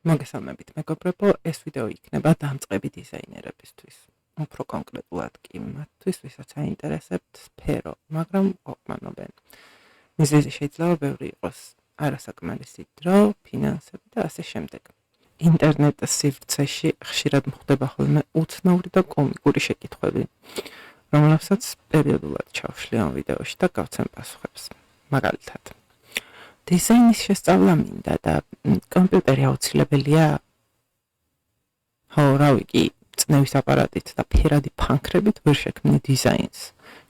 მოგესალმებით მეგობრებო, ეს ვიდეო იქნება დამწყები დიზაინერებისთვის. უფრო კონკრეტულად კი მათთვის, ვისაც აინტერესებთ სფერო, მაგრამ ყოფმანობენ. მიზეზი შეიძლება ბევრი იყოს, არასაკმარისი დრო, ფინანსები და ასე შემდეგ. ინტერნეტის სივრცეში ხშირად მხდება ხოლმე უცნაური და კომიკური შეკითხვები, რომლებსაც პერიოდულად ჩავშლი ამ ვიდეოში და გავცემ პასუხებს. მაგალითად, დიზაინის შესწავლა მინდა და კომპიუტერი აუცილებელია? ხო, რავი კი, წნევის აპარატით და ფერადი ფანქრებით ვერ შექმნი დიზაინს.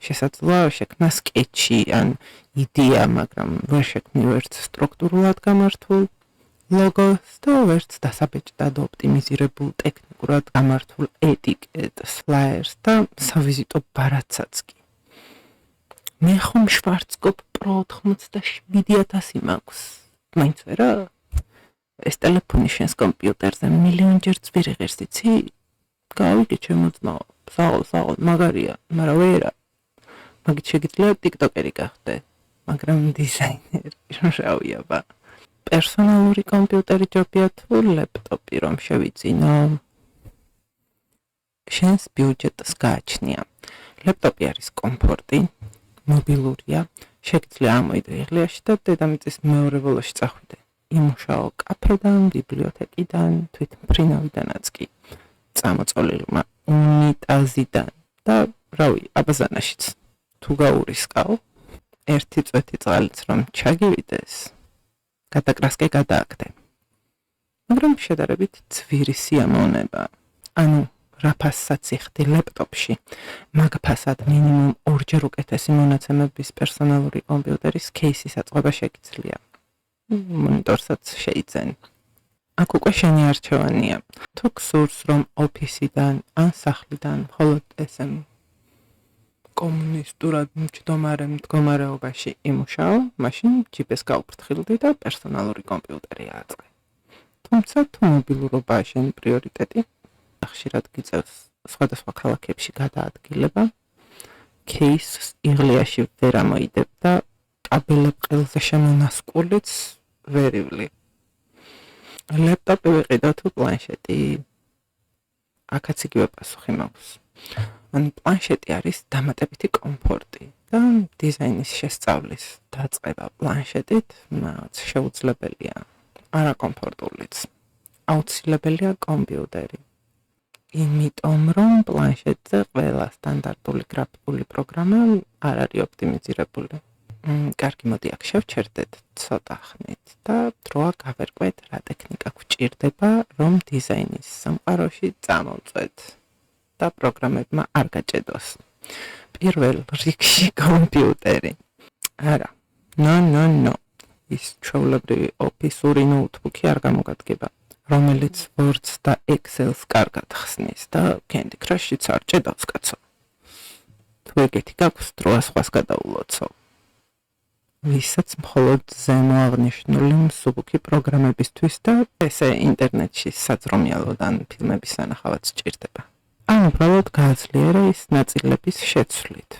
შესაძლოა შექმნა სკეჩი ან იდეა, მაგრამ ვერ შექმნი ვერც სტრუქტურულად გამართულ ლოგოს და ვერც დასაბეჭდად ოპტიმიზირებულ ტექნიკურად გამართულ ეტიკეტს, ფლაიერს და სავიზიტო ბარათსაც კი. მე ხომ შვარცკოპ პრო 87,000 მაქვს. მაინც ვერა? ეს ტელეფონი შენს კომპიუტერზე მილიონჯერ წვირიღერს იცი? გავიგე ჩემო ძმაო, საყო, მაგარია, მაგრამ ვერა. მაგით შეგიძლია ტიკტოკერი გახდე, მაგრამ დიზაინერი რავია ბა. პერსონალური კომპიუტერი ჯობია თუ ლეპტოპი რომ შევიძინო? შენს ბიუჯეტს გააჩნია. ლეპტოპი არის კომფორტი, მობილურია, შეგიძლია ამოიდე იღლიაში და დედამიწის მეორე ბოლოში წახვიდე. იმუშაო კაფედან, ბიბლიოთეკიდან, თვით მფრინავიდანაც კი. წამოწოლილმა უნიტაზიდან და რავი, აბაზანაშიც. თუ გაურისკავ, ერთი წვეთი წყალიც რომ ჩაგივიდეს, გადაკრასკე გადააგდე. მაგრამ შედარებით ძვირი სიამოვნება. ანუ რაფასაც იხდი ლეპტოპში, მაგ ფასად მინიმუმ 2-ჯერ უკეთესი მონაცემების პერსონალური კომპიუტერის кейსის აწყობა შეგიძლია. მონიტორსაც შეიძენ. აქ უკვე შენი არჩევანია. თუ გსურს რომ ოფისიდან ან სახლიდან მხოლოდ ესე კომუნისტურად მჯდომარე მდგომარეობაში იმუშაო, მაშინ ჯიპს გაუფრთხილდი და პერსონალური კომპიუტერი აწყე. თუმცა თუ მობილურობაა შენი პრიორიტეტი, ხშირად გიწევს სხვადასხვა ქალაქებში გადაადგილება, кейსს იღლიაში ვერ ამოიდებ და კაბელებზე შემონასკულიც ვერ ივლი. ლეპტოპი ვიყიდო თუ პლანშეტი? აქაც იგივე პასუხი მაქვს. ან პლანშეტი არის დამატებითი კომფორტი და დიზაინის შესწავლის დაწყება პლანშეტით მათ შეუძლებელია, არაკომფორტულიც. აუცილებელია კომპიუტერი. იმიტომ რომ პლანშეტზე ყველა სტანდარტული გრაფიკული პროგრამა არ არის ოპტიმიზირებული. კარგი, მოდი აქ შევჩერდეთ ცოტა ხნით და დროა გავერკვეთ რა ტექნიკა გვჭირდება, რომ დიზაინის სამყაროში წამოვწვეთ და პროგრამებმა არ გაჭედოს. პირველ რიგში კომპიუტერი. არა. ნო. ის ჩვეულებრივი ოფისური ნოუთბუქი არ გამოგადგება, რომელიც Word-ს და Excel-ს კარგად ხსნის და Candy Crush-იც არ ჭედავს კაცო. თუ ეგეთი გაქვს, დროა სხვას გადაულოცო. ვისაც მხოლოდ ზემო აღნიშნული მსუბუქი პროგრამებისთვის და ესე ინტერნეტში საძრომიალოდან ფილმების სანახავად სჭირდება. ან უბრალოდ გააძლიერე ის ნაწილების შეცვლით.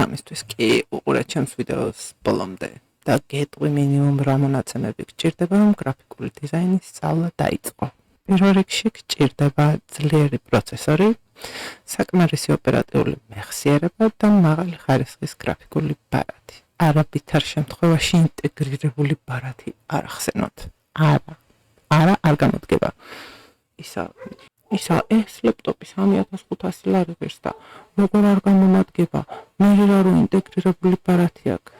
ამისთვის კი უყურე ჩემს ვიდეოს ბოლომდე და გეტყვი მინიმუმ რა მონაცემები გჭირდება, რომ გრაფიკული დიზაინის სწავლა დაიწყო. პირველ რიგში გჭირდება ძლიერი პროცესორი, საკმარისი ოპერატიული მეხსიერება და მაღალი ხარისხის გრაფიკული ბარათი. არაბითარ შემთხვევაში ინტეგრირებული ბარათი არ ახსენოთ. არ გამოდგება. ისა ეს ლეპტოპი 3500 ლარებს და როგორ არ გამომადგება? მე რა რო ინტეგრირებული ბარათი აქვს?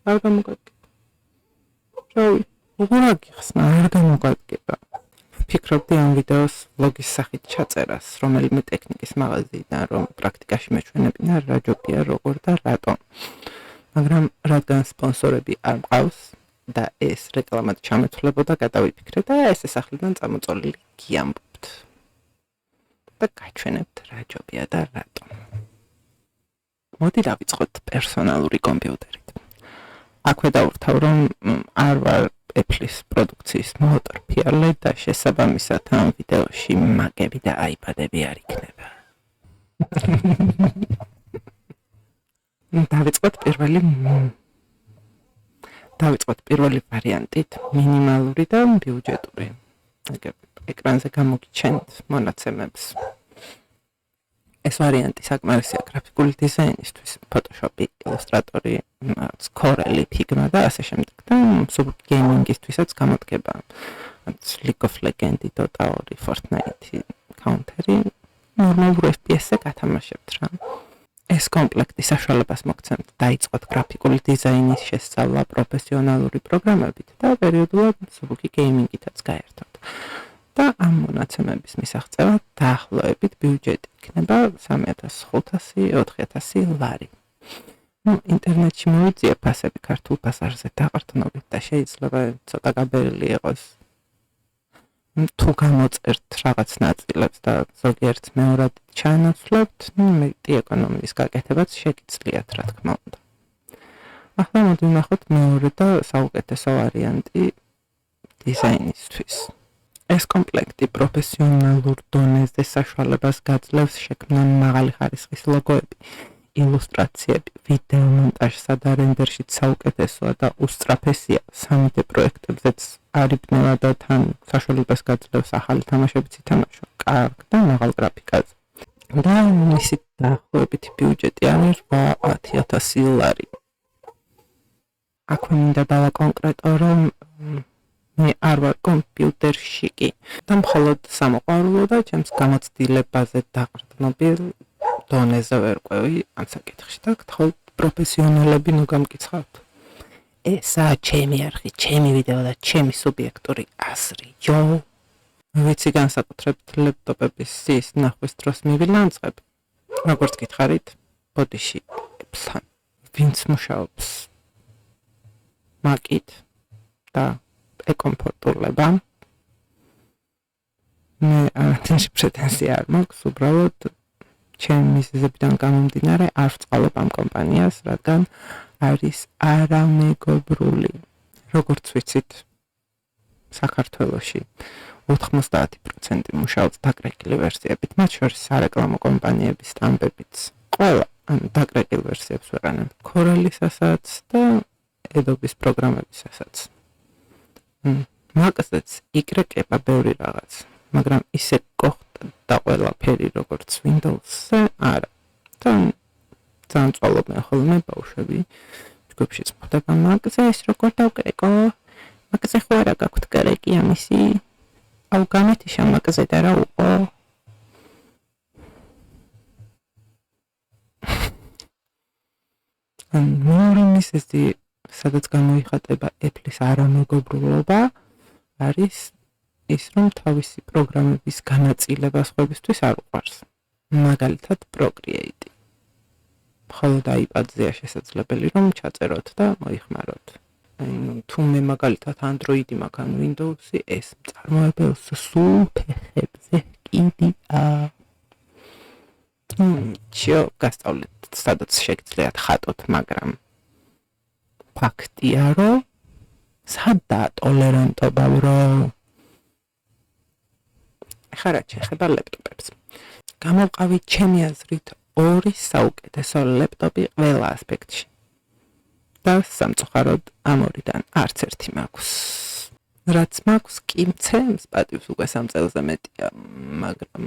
არ გამოგადგება. რავი, როგორ აგიხსნა, არ გამოგადგება. ვფიქრობდი ამ ვიდეოს ვლოგის სახით ჩაწერას, რომელიმე ტექნიკის მაღაზიიდან, რომ პრაქტიკაში მეჩვენებინა რა ჯობია, როგორ და რატომ. მაგრამ რადგან სპონსორები არ მყავს და ეს რეკლამად ჩამეთვლებოდა, გადავიფიქრე და ესე სახლიდან წამოწოლილი გიამბობთ. და გაჩვენებთ რა ჯობია და რატომ. მოდი დავიწყოთ პერსონალური კომპიუტერით. აქვე დავურთავ, რომ არ ვარ Apple-ის პროდუქციის მოატორფიალე და შესაბამისად ამ ვიდეოში მაკები და iPad-ები არ იქნება. დავიწყოთ პირველი ვარიანტით, მინიმალური და ბიუჯეტური. ეკრანზე გამოგიჩენთ მონაცემებს. ეს ვარიანტი საკმარისია გრაფიკული დიზაინისთვის, Photoshop, Illustrator, Corel, Figma და ასე შემდეგ. და Suzuki Gaming-ისთვისაც გამოდგება. League of Legends, Dota 2, Fortnite, Counter-ი ნორმალურ FPS-ზე გათამაშებთ რა. ეს კომპლექტი საშუალებას მოგცემთ დაიწყოთ გრაფიკული დიზაინის შესწავლა პროფესიონალური პროგრამებით და პერიოდულად Suzuki Gaming-ითაც გაერთოთ. და ამ მონაცემების მისაღწევად დაახლოებით ბიუჯეტი იქნება 3500-4000 ლარი. ინტერნეტში მოიწია ფასები ქართულ ბაზარზე დაყრდნობით და შეიძლება ცოტა გაბერილი იყოს. თუ გამოწერთ რაღაც ნაწილებს და ზოგიერთ მეორად ჩანაცვლებთ, მეტი ეკონომიის გაკეთებაც შეგიძლიათ, რა თქმა უნდა. ახლა მოდი ვნახოთ მეორე და საუკეთესო ვარიანტი დიზაინისთვის. ეს კომპლექტი პროფესიონალურ დონეზე საშუალებას გაძლევს შექმნა მაღალი ხარისხის ლოგოები, ილუსტრაციები, ვიდეო მონტაჟსა და რენდერშიც საუკეთესოა და უსწრაფესია 3D პროექტებზეც არიბნევა და თან საშუალებას გაძლევს ახალი თამაშებიც ითამაშო, კარგ და მაღალ გრაფიკაზე. და მისი დაახლოებითი ბიუჯეტი არის 80,000 ლარი. აქვე მინდა დავაკონკრეტო, რომ მე არ ვარ კომპიუტერში კი და მხოლოდ სამოყვარულო და ჩემს გამოცდილებაზე დაყრდნობილ დონეზე ვერ ყვევი ამ საკითხში და გთხოვთ პროფესიონალები ნუ გამკითხავთ. ესაა ჩემი არხი, ჩემი ვიდეო და ჩემი სუბიექტური აზრი. ვიცი განსაკუთრებით ლეპტოპების სიის ნახვის დროს მივილანძღებ. როგორც გითხარით, ბოდიში epson ვინც მუშაობს მაკით და ეკომფორტულება. მე არათანში პრეტენზია არ მაქვს, უბრალოდ ჩემი მიზეზებიდან გამომდინარე არ ვწყალობ ამ კომპანიას, რადგან არის არამეგობრული. როგორც ვიცით, საქართველოში 90% მუშაობს დაკრეკილი ვერსიებით, მათ შორის სარეკლამო კომპანიების სტამპებიც. ყველა დაკრეკილ ვერსიებს ვეყანებ Corel-ისასაც და Adobe-ის პროგრამებისასაც. მაგაზეც იკრეკება ბევრი რაღაც, მაგრამ ისე გოხდა და ყველაფერი როგორც Windows-ზე არა. ძალიან წვალობენ ხოლმე ბავშვები. ჯგუფშიც ხვდება მაგაზე ეს როგორ დავკრეკო? მაგაზე ხო არა გაქვთ კრეკი ამისი? აუ გამეთიშა მაგაზე და რა უყო? მეორე მიზეზი, სადაც გამოიხატება Apple-ის არამეგობრულობა, არის ის, რომ თავისი პროგრამების განაწილება სხვებისთვის არ უყვარს. მაგალითად, Procreate. მხოლოდ iPad-ზეა შესაძლებელი, რომ ჩაწეროთ და მოიხმაროთ. თუ მე მაგალითად Android-ი მაქვს ან Windows-ი, ეს მწარმოებელს სულ ფეხებზე კიდია. გასწავლეთ, სადაც შეგიძლიათ ხატოთ, მაგრამ ფაქტია, რომ სადაა ტოლერანტობა, ბრო? ახლა რაც შეეხება ლეპტოპებს. გამოვყავით ჩემი აზრით ორი საუკეთესო ლეპტოპი ყველა ასპექტში. და სამწუხაროდ ამ ორიდან არც ერთი მაქვს. რაც მაქვს, კი მცემს პატივს უკვე 3 წელზე მეტია, მაგრამ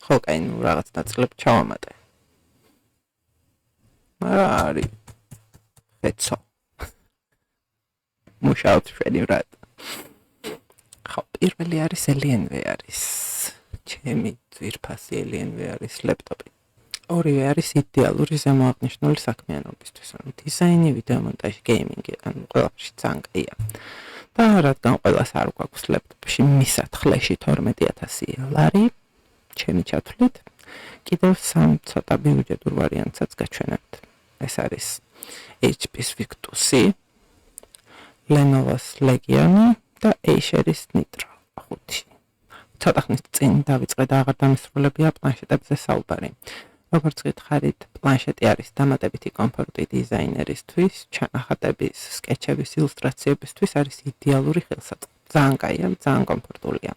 ხო, კაი, ნუ რაღაც ნაწილები ჩავამატე. მაგრამ არის ეცო. მუშაობთ შვენივრად. ხო, პირველი არის Alienware არის. ჩემი ძვირფასი Alienware არის ლეპტოპი. ორივე არის იდეალური ზემოაღნიშნული საქმიანობისთვის, დიზაინი, ვიდეო მონტაჟი, გეიმინგი, ყველაფერში ძალიან კაია. და რადგან ყველას არ გვაქვს ლეპტოპში მისათხლეში 12,000 ლარი, ჩემი ჩათვლით, კიდევ 3 ცოტა ბიუჯეტურ ვარიანტსაც გაჩვენებთ. ეს არის HP-ის Victus-ი, Lenovo-ს Legion და Acer-ის Nitro 5. ცოტა ხნის წინ დავიწყე და აღარ დამისრულებია პლანშეტებზე საუბარი. როგორც გითხარით, პლანშეტი არის დამატებითი კომფორტი დიზაინერისთვის, ჩანახატების, სკეჩების, ილუსტრაციებისთვის არის იდეალური ხელსაწყო. ძალიან კაია, ძალიან კომფორტულია.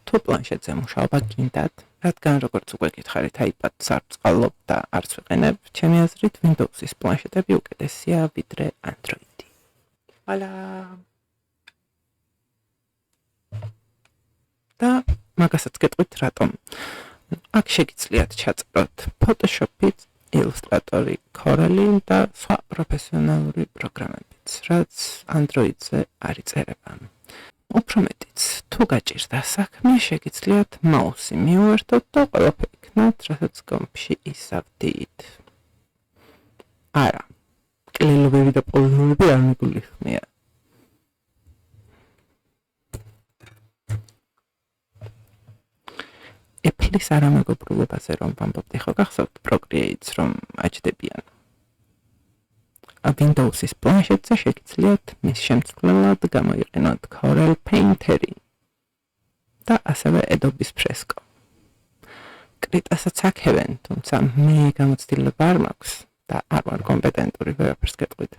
თუ პლანშეტზე მუშაობა გინდათ, რადგან როგორც უკვე გითხარით, iPad-ს არ ვწყალობ და არც ვიყენებ, ჩემი აზრით, Windows-ის პლანშეტები უკეთესია ვიდრე Android-ი. Ვალა. მაგასაც გეტყვით რატომ. აქ შეგიძლიათ ჩაწეროთ Photoshop-ით, Illustrator-ი, Corel-ი და სხვა პროფესიონალური პროგრამებიც, რაც Android-ზე არ იწერება. უფრო მეტიც, თუ გაჭირდა საქმე, შეგიძლიათ მაუსი მიუერთოთ და ყველაფერი იქნათ, რასაც კომპში ისავდით. არა, კლელობები და პოლინომები არ მიგულიხმია. Apple-ის არამეგობრულებაზე რომ ვამბობდი, ხო გახსოვთ Procreate-ს რომ აჯდებიან. Windows-ის პლანშეტზე შეგიძლიათ მის შემცვლელად გამოიყენოთ Corel Painter-ი და ასევე Adobe Fresco. კრიტასაც აქევენ, თუმცა მე გამოცდილება არ მაქვს და არ ვარ კომპეტენტური ვერაფერს გეტყვით.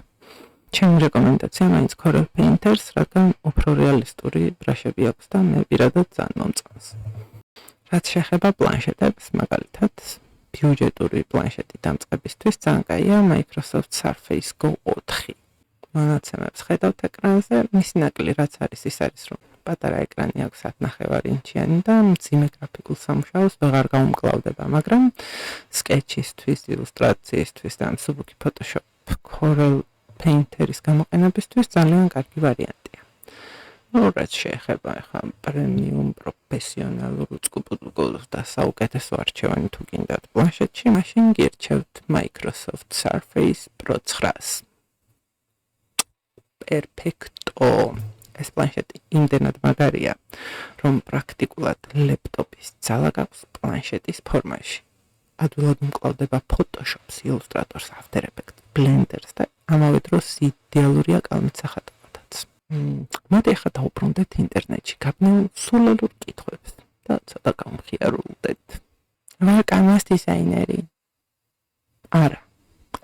ჩემი რეკომენდაცია მაინც Corel Painter-ს, რადგან უფრო რეალისტური ბრაშები აქვს და მე პირადად ძალიან მომწონს. რაც შეეხება პლანშეტებს, მაგალითად, ბიუჯეტური პლანშეტი დამწყებისთვის ძალიან კაია Microsoft Surface Go 4. მონაცემებს ხედავთ ეკრანზე, მისი ნაკლი რაც არის ის არის, რომ პატარა ეკრანი აქვს 1.5 ინჩიანი და მძიმე გრაფიკულ სამუშაოს ვეღარ გაუმკლავდება, მაგრამ sketch-ისთვის, ილუსტრაციისთვის და მსუბუქი Photoshop, Corel Painter-ის გამოყენებისთვის ძალიან კარგი ვარიანტია. რაც შეეხება ახლა პრემიუმ პროფესიონალურ უწყობლობას და საუკეთესო არჩევანი თუ გინდათ პლანშეტში, მაშინ გირჩევთ Microsoft Surface Pro 9-ს. Perfecto. ეს პლანშეტი იმდენად მაგარია, რომ პრაქტიკულად ლეპტოპის ძალა გაქვს პლანშეტის ფორმაში. ადვილად უმკლავდება Photoshop-ს, Illustrator-ს, After Effects, Blender-ს და ამავე დროს იდეალურია კალმით სახატავათაც. მოდი ახლა დავუბრუნდეთ ინტერნეტში გაბნეულ სულელურ კითხვებს და ცოტა გამხიარულდეთ. ვარ კანვას დიზაინერი? არა.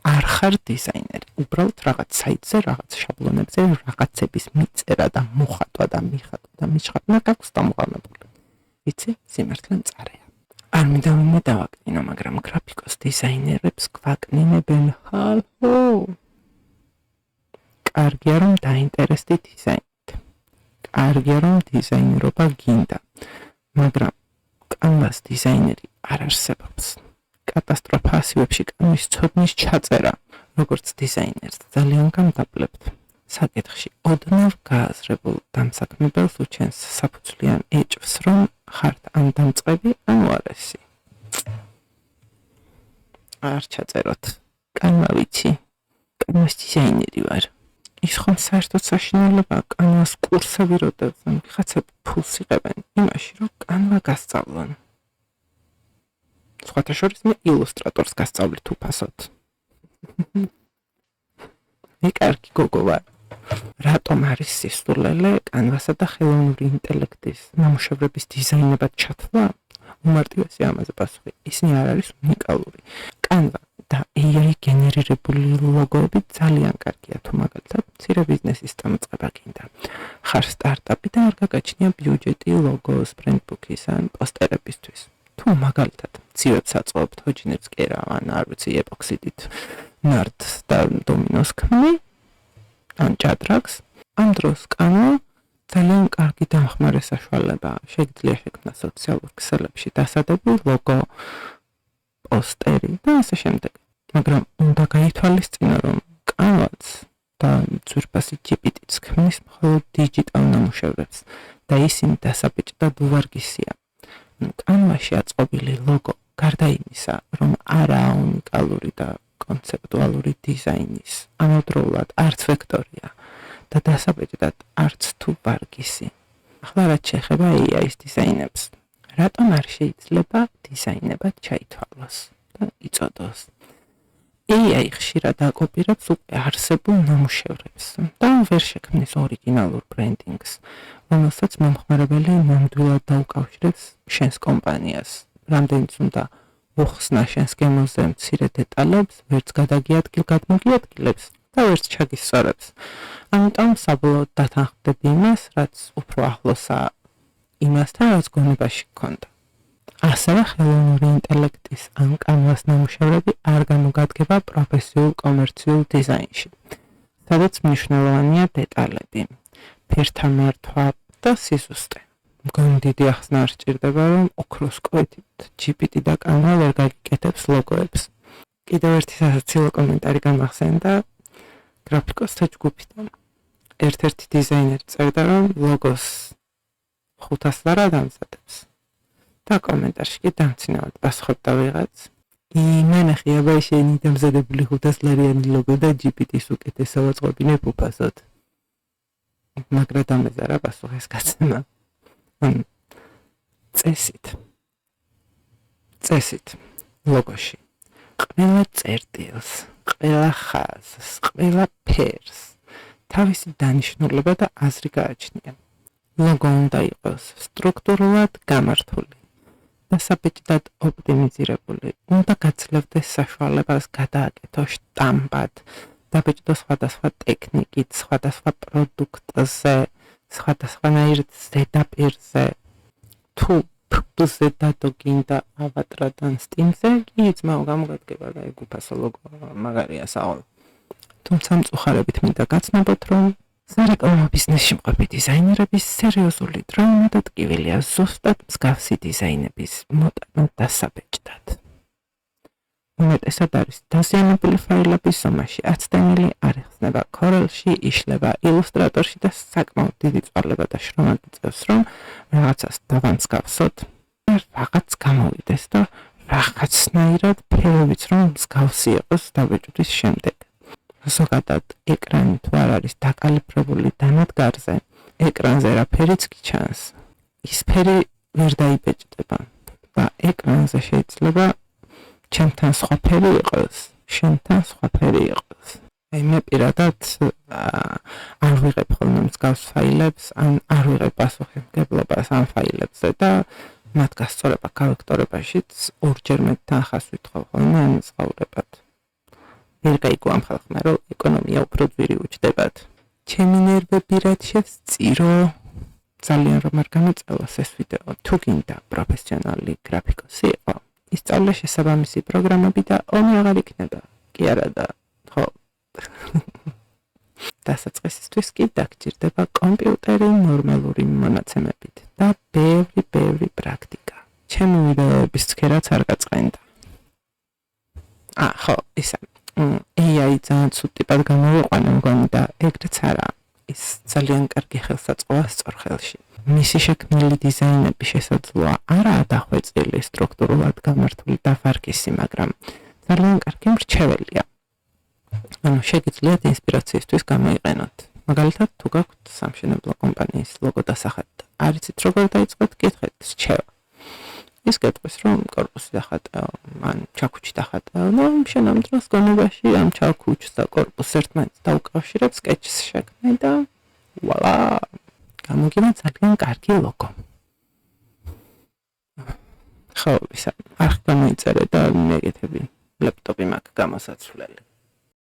არ ხარ დიზაინერი. უბრალოდ რაღაც საიტზე, რაღაც შაბლონებზე, რაღაცების მიწერა და მოხატვა და მიხატვა და მიჩხატნა გაქვს დამოყალიბებული. იცი, სიმართლე მწარეა. არ მინდა ვინმე დავაკნინო, მაგრამ გრაფიკოს დიზაინერებს გვაკნინებენ ხალხო. კარგია რომ დაინტერესდით დიზაინით. კარგია რომ დიზაინერობა გინდა, მაგრამ კანვას დიზაინერი არ არსებობს. კატასტროფა ასივებში კანვის ცოდნის ჩაწერა, როგორც დიზაინერს ძალიან გამდაბლებთ. საკითხში ოდნავ გააზრებულ დამსაქმებელს უჩენს საფუძვლიან ეჭვს, რომ ხართ ან დამწყები, ან უარესი. არ ჩაწეროთ. კანვა ვიცი. კანვას დიზაინერი ვარ. ის ხომ საერთოდ საშინელებაა კანვას კურსები როდესაც ვიღაცები ფულს იღებენ იმაში, რომ კანვა გასწავლონ. სხვათა შორის მე ილუსტრატორს გასწავლით უფასოდ. მე კარგი გოგო ვარ. რატომ არის სისულელე კანვასა და ხელოვნური ინტელექტის ნამუშევრების დიზაინებად ჩათვლა? უმარტივესი ამაზე პასუხი, ისინი არ არის უნიკალური. კანვა და AI გენერირებული ლოგოები ძალიან კარგია, თუ მაგალითად მცირე ბიზნესის დამწყება გინდა. ხარ სტარტაპი და არ გაგაჩნია ბიუჯეტი ლოგოს, ბრენდბუქის ან პოსტერებისთვის. თუ მაგალითად ცივებს აწყობთ ჰოჯინებს კერა, ან არ ვიცი ეპოქსიდით ნარდს და დომინოს ქმნი, ან ჭადრაკს, ამ დროს კანვა ძალიან კარგი დამხმარე საშუალებაა. შეგიძლია შექმნა სოციალურ ქსელებში დასადები, ლოგო, პოსტერი და ასე შემდეგ. მაგრამ უნდა გაითვალისწინო, რომ კანვაც და ძვირფასი GPT-ც ქმნის მხოლოდ დიჯიტალ ნამუშევრებს და ისინი დასაბეჭდად უვარგისია. კანვაში აწყობილი ლოგო გარდა იმისა, რომ არაა უნიკალური და კონცეპტუალური დიზაინის, ამავდროულად არც ვექტორია და დასაბეჭდად არც თუ ვარგისი. ახლა რაც შეეხება AI-ის დიზაინებს, რატომ არ შეიძლება დიზაინებად ჩაითვალოს და იწოდოს? AI ხშირად აკოპირებს უკვე არსებულ ნამუშევრებს და ვერ შექმნის ორიგინალურ ბრენდინგს, რომელსაც მომხმარებელი ნამდვილად დაუკავშირებს შენს კომპანიას. რამდენიც უნდა უხსნა შენს გემოზე მცირე დეტალებს, ვერც გადმოგიადგილებს და ვერც ჩაგისწორებს. ამიტომ საბოლოოდ დათანხმდები იმას, რაც უფრო ახლოსაა იმასთან, რაც გონებაში გქონდა. ასევე ხელოვნური ინტელექტის ან კანვას ნამუშევრები არ გამოგადგება პროფესიულ კომერციულ დიზაინში, სადაც მნიშვნელოვანია დეტალები, ფერთა მართვა და სიზუსტე. მგონი დიდი ახსნა არ სჭირდება, რომ ოქროს კვეთით GPT და კანვა ვერ გაგიკეთებს ლოგოებს. კიდევ ერთი სასაცილო კომენტარი გამახსენდა გრაფიკოსთა ჯგუფიდან. ერთ-ერთი დიზაინერი წერდა, რომ ლოგოს 500 ლარა დამზადებს. და კომენტარში კი დამცინავად პასუხობდა ვიღაც. მანახი აბა შენი დამზადებული 500 ლარიანი ლოგო და GPT-ს უკეთესო ვაწყობინებ უფასოდ. მაგრამ დამეზარა პასუხი ეს კაცმა. წესით ლოგოში ყველა წერტილს, ყველა ხაზს, ყველა ფერს თავისი დანიშნულება და აზრი გააჩნია. ლოგო უნდა იყოს სტრუქტურულად გამართული და საბეჭდად ოპტიმიზირებული. უნდა გაძლევდეს საშუალებას გადააკეთო შტამპად, დაბეჭდო სხვადასხვა ტექნიკით, სხვადასხვა პროდუქტზე, სხვადასხვანაირ ზედაპირზე. თუ ფბზე დადო გინდა ავატრადან სტიმზე, კი ძმაო გამოგადგება და ეგ უფასო ლოგო მაგარია საყოველთაოდ. თუმცა მწუხარებით მინდა გაცნობოთ, რომ სარეკლამო ბიზნესში მყოფი დიზაინერების სერიოზული დრო და ტკივილია ზუსტად მსგავსი დიზაინების მოტანა და საბეჭდად. უმეტესად არის დაზიანებული ფაილების ზომაში აცდენილი, არ იხსნება Corel-ში, იშლება Illustrator-ში და საკმაოდ დიდი წვალება და შრომა გიწევს, რომ რაღაცას დავანსგავსოთ, რაღაც გამოვიდეს და რაღაცნაირად ფერებიც რომ მსგავსი იყოს დაბეჭდის შემდეგ. ზოგადად ეკრანი თუ არ არის დაკალიბრებული დანადგარზე, ეკრანზე რა ფერიც კი ჩანს, ის ფერი ვერ დაიბეჭდება და ეკრანზე შეიძლება ჩემთან სხვა ფერი იყოს, შენთან სხვა ფერი იყოს. მე პირადად არ ვიღებ ხოლმე მსგავს ფაილებს, ან არ ვიღებ პასუხისმგებლობას ამ ფაილებზე და მათ გასწორება კორექტორებაშიც ორჯერ მეტთან ხას ვითხოვ ხოლმე ამ ცხოვრებად. ვერ გაიგო ამ ხალხმა, რომ ეკონომია უფრო ძვირი უჩდებათ. ჩემი ნერვები რაც შევწირო, ძალიან რომ არ გამოწელოს ეს ვიდეო. თუ გინდა პროფესიონალი გრაფიკოსი იყო, ისწავლე შესაბამისი პროგრამები და ომი აღარ იქნება. კი არა და ხო. დასაწყისისთვის კი დაგჭირდება კომპიუტერი ნორმალური მონაცემებით და ბევრი პრაქტიკა. ჩემი ვიდეოების ცქერაც არ გაწყენდა. ხო, ისა AI ძალიან ცუდ ტიპად გამოვიყვანა მგონი და ეგრეც არა. ის ძალიან კარგი ხელსაწყოა სწორ ხელში. მისი შექმნილი დიზაინები შესაძლოა არაა დახვეწილი, სტრუქტურულად გამართული და ვარგისი, მაგრამ ძალიან კარგი მრჩეველია. შეგიძლიათ ინსპირაციისთვის გამოიყენოთ. მაგალითად, თუ გაქვთ სამშენებლო კომპანიის ლოგო დასახად, არ იცით როგორ დაიწყოთ, კითხეთ, რჩევა. ის გეტყვის, რომ კორპუსი დახატაო, ან ჩაქუჩი დახატაო, და შენამ დროს გონებაში ამ ჩაქუჩს და კორპუსს ერთმანეთს დაუკავშირებ სკეჩს შექმნე და ვუალა, გამოგიმა ძალიან კარგი ლოგო. ხო, ისა, არ გამოიწერე და მეკეთები. ლეპტოპი მაქვს გამოსაცვლელი.